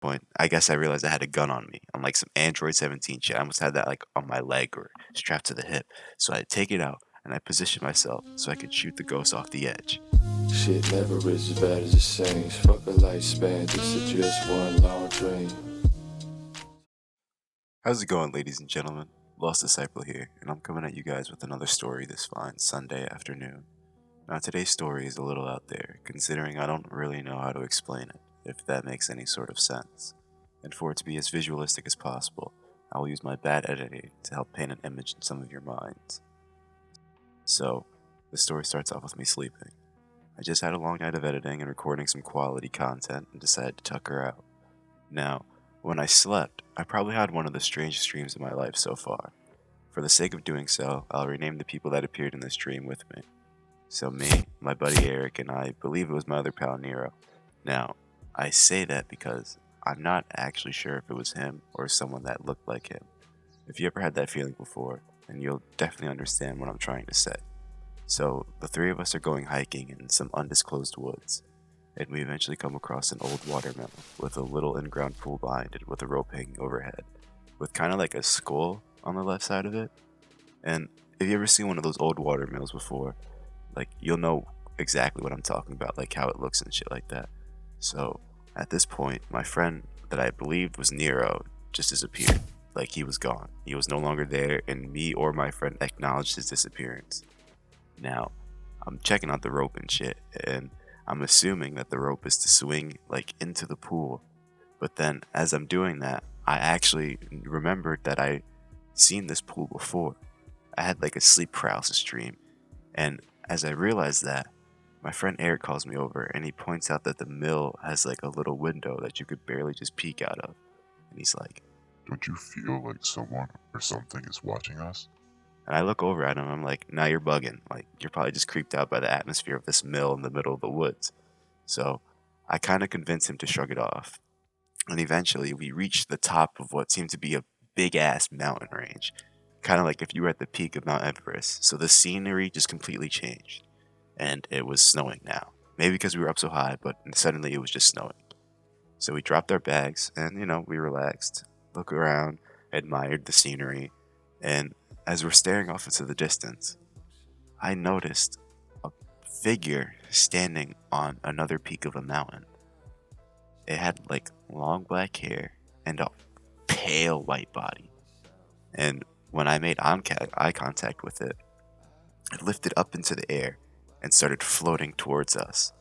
point, I guess I realized I had a gun on me. I'm like some Android 17 shit. I almost had that like on my leg or strapped to the hip. So I take it out and I position myself so I could shoot the ghost off the edge. Shit never is as bad as it seems. Fuck a lifespan, this is just one long dream. How's it going, ladies and gentlemen? Lost Disciple here, and I'm coming at you guys with another story this fine Sunday afternoon. Now, today's story is a little out there, considering I don't really know how to explain it, if that makes any sort of sense. And for it to be as visualistic as possible, I will use my bad editing to help paint an image in some of your minds. So, the story starts off with me sleeping. I just had a long night of editing and recording some quality content and decided to tuck her out. Now, when I slept, I probably had one of the strangest dreams of my life so far. For the sake of doing so, I'll rename the people that appeared in this dream with me. So me, my buddy Eric, and I believe it was my other pal Nero. Now, I say that because I'm not actually sure if it was him or someone that looked like him. If you ever had that feeling before, then you'll definitely understand what I'm trying to say. So, the three of us are going hiking in some undisclosed woods, and we eventually come across an old watermill with a little in-ground pool behind it with a rope hanging overhead, with kind of like a skull on the left side of it. And if you ever seen one of those old watermills before, like you'll know exactly what I'm talking about, like how it looks and shit like that. So, at this point, my friend that I believed was Nero just disappeared. Like he was gone. He was no longer there, and me or my friend acknowledged his disappearance. Now, I'm checking out the rope and shit, and I'm assuming that the rope is to swing like into the pool. But then as I'm doing that, I actually remembered that I seen this pool before. I had like a sleep paralysis dream, and as I realized that, my friend Eric calls me over and he points out that the mill has like a little window that you could barely just peek out of. And he's like, Don't you feel like someone or something is watching us? and I look over at him, I'm like, nah, you're bugging. Like, you're probably just creeped out by the atmosphere of this mill in the middle of the woods. So I kind of convince him to shrug it off. And eventually we reached the top of what seemed to be a big ass mountain range. Kind of like if you were at the peak of Mount Everest. So the scenery just completely changed. And it was snowing now. Maybe because we were up so high, but suddenly it was just snowing. So we dropped our bags and, we relaxed, looked around, admired the scenery, and as we're staring off into the distance, I noticed a figure standing on another peak of a mountain. It had like long black hair and a pale white body. And when I made eye contact with it, it lifted up into the air and started floating towards us.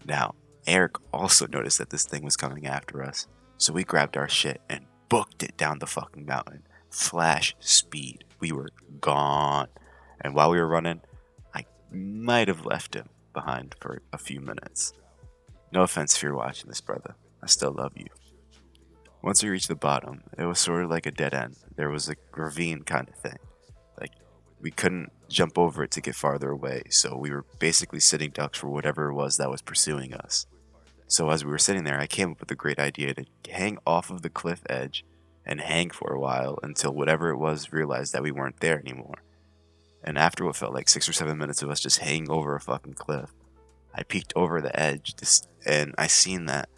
Now, Eric also noticed that this thing was coming after us, so we grabbed our shit and booked it down the fucking mountain. Flash speed. We were gone. And while we were running, I might have left him behind for a few minutes. No offense if you're watching this, brother. I still love you. Once we reached the bottom, it was sort of like a dead end. There was a ravine kind of thing. Like, we couldn't jump over it to get farther away, so we were basically sitting ducks for whatever it was that was pursuing us. So as we were sitting there, I came up with a great idea to hang off of the cliff edge and hang for a while until whatever it was realized that we weren't there anymore. And after what felt like 6 or 7 minutes of us just hanging over a fucking cliff, I peeked over the edge and I seen that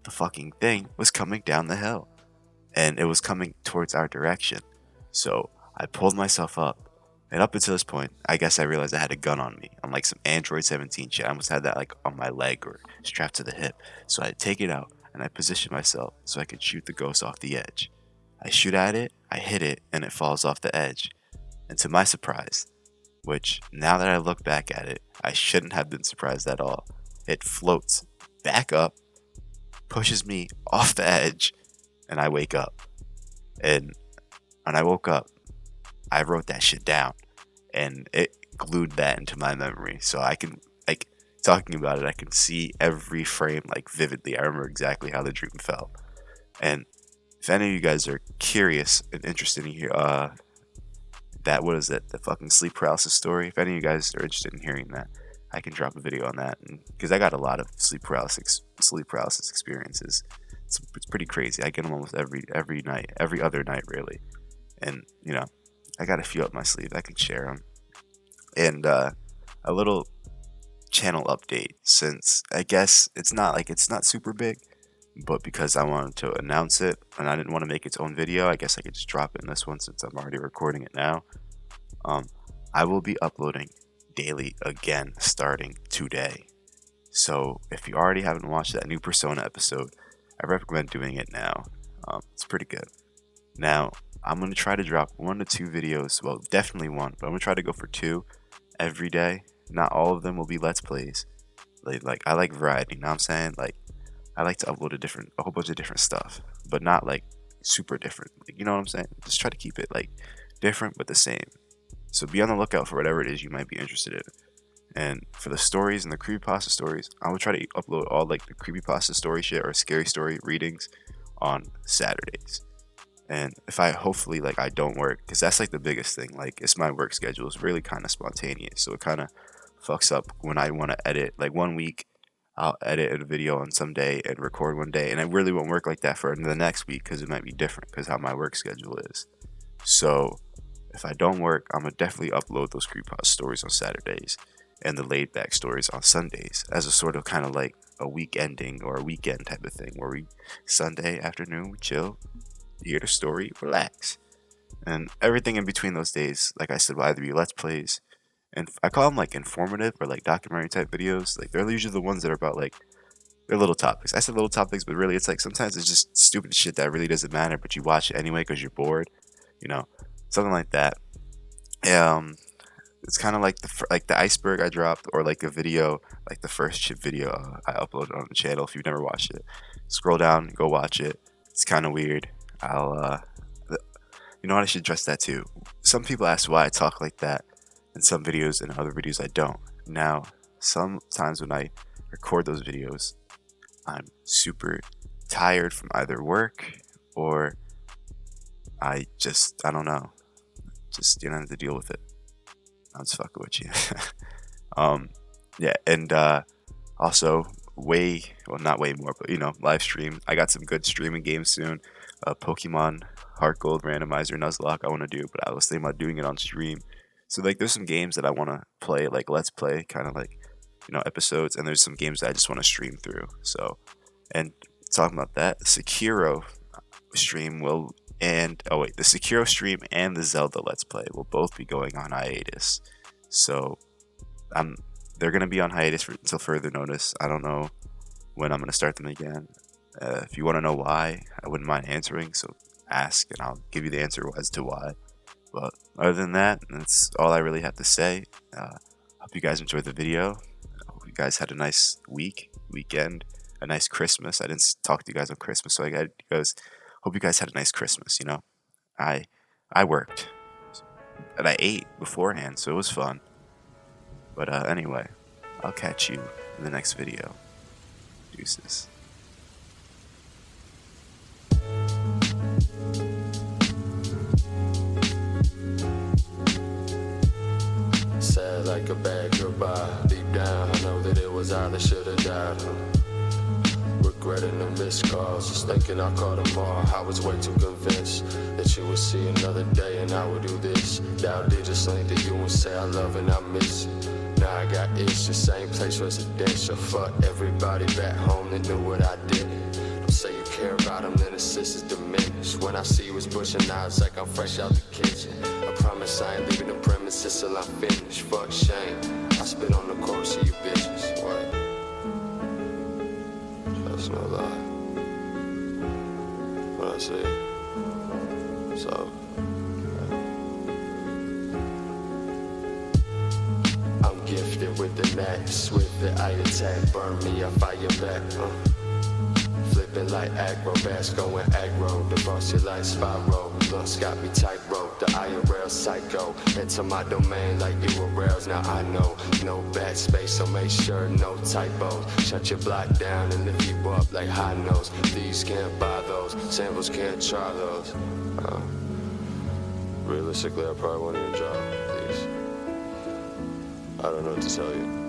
the fucking thing was coming down the hill. And it was coming towards our direction. So I pulled myself up. And up until this point, I guess I realized I had a gun on me. I'm like some Android 17 shit. I almost had that like on my leg or strapped to the hip. So I take it out and I position myself so I could shoot the ghost off the edge. I shoot at it, I hit it, and it falls off the edge. And to my surprise, which now that I look back at it, I shouldn't have been surprised at all, it floats back up, pushes me off the edge, and I wake up. And when I woke up, I wrote that shit down and it glued that into my memory. So I can, like, talking about it, I can see every frame, like, vividly. I remember exactly how the dream felt. And if any of you guys are curious and interested in hear, that, what is it, the fucking sleep paralysis story, if any of you guys are interested in hearing that, I can drop a video on that. Because I got a lot of sleep paralysis experiences. It's pretty crazy. I get them almost every night, every other night, really. And, I got a few up my sleeve. I can share them. And a little channel update, since I guess it's not super big, but because I wanted to announce it and I didn't want to make its own video, I guess I could just drop it in this one since I'm already recording it now. I will be uploading daily again starting today. So if you already haven't watched that new Persona episode, I recommend doing it now. It's pretty good. Now, I'm going to try to drop 1 to 2 videos, well, definitely 1, but I'm going to try to go for 2 every day. Not all of them will be Let's Plays. Like I like variety, you know what I'm saying? Like, I like to upload a whole bunch of different stuff, but not like super different. Like, you know what I'm saying? Just try to keep it like different but the same. So be on the lookout for whatever it is you might be interested in. And for the stories and the creepypasta stories, I will try to upload all like the creepypasta story shit or scary story readings on Saturdays. And if I hopefully like I don't work, because that's like the biggest thing. Like, it's my work schedule is really kind of spontaneous, so it kind of fucks up when I want to edit. Like, 1 week I'll edit a video on some day and record one day, and I really won't work like that for the next week because it might be different because how my work schedule is. So if I don't work, I'm gonna definitely upload those creepypasta stories on Saturdays and the laid back stories on Sundays as a sort of kind of like a week ending or a weekend type of thing where we Sunday afternoon we chill, hear the story, relax. And everything in between those days, like I said, will either be Let's Plays, and I call them like informative or like documentary type videos. Like, they're usually the ones that are about like, they're little topics. I said little topics, but really it's like sometimes it's just stupid shit that really doesn't matter, but you watch it anyway because you're bored, you know, something like that. It's kind of like the iceberg I dropped, or like a video, like the first chip video I uploaded on the channel. If you've never watched it, scroll down, go watch it. It's kind of weird. You know what? I should address that too. Some people ask why I talk like that in some videos and other videos I don't. Now, sometimes when I record those videos, I'm super tired from either work or I don't know. Just, have to deal with it. I'm just fucking with you. Yeah, and also not way more, but live stream. I got some good streaming games soon. Pokemon Heart Gold Randomizer Nuzlocke I want to do, but I was thinking about doing it on stream. So like, there's some games that I want to play, like Let's Play, kind of like episodes, and there's some games that I just want to stream through. So, and talking about that, Sekiro stream will. And the Sekiro stream and the Zelda Let's Play will both be going on hiatus. So they're gonna be on hiatus until further notice. I don't know when I'm gonna start them again. If you want to know why, I wouldn't mind answering. So ask, and I'll give you the answer as to why. But other than that, that's all I really have to say. Hope you guys enjoyed the video. I hope you guys had a nice weekend, a nice Christmas. I didn't talk to you guys on Christmas, so hope you guys had a nice Christmas. I worked and I ate beforehand, so it was fun. But anyway, I'll catch you in the next video. Deuces. Sad like a bad goodbye. Deep down, I know that it was I that should have died. Regretting the missed calls, just thinking I caught them all. I was way too convinced that you would see another day and I would do this. Now I did just link to you and say I love and I miss you. Now I got issues, same place residential. Fuck everybody back home that knew what I did. Don't say you care about them, then the sisters diminish. When I see you as pushing eyes like I'm fresh out the kitchen. I promise I ain't leaving the premises till I finish. Fuck shame, I spit on the course of you bitches. What? That's no lie. What I see. So I'm gifted with the knack, swift that I attack. Burn me, I fire back. Flipping like acrobats, going aggro. Divorce you like spiral. Lungs got me tightrope. The IRL psycho. Enter my domain like URLs. Now I know no backspace, so make sure no typos. Shut your block down and lift you up like high nose. These can't buy those. Samples can't try those. Realistically, I probably won't even drop these. I don't know what to tell you.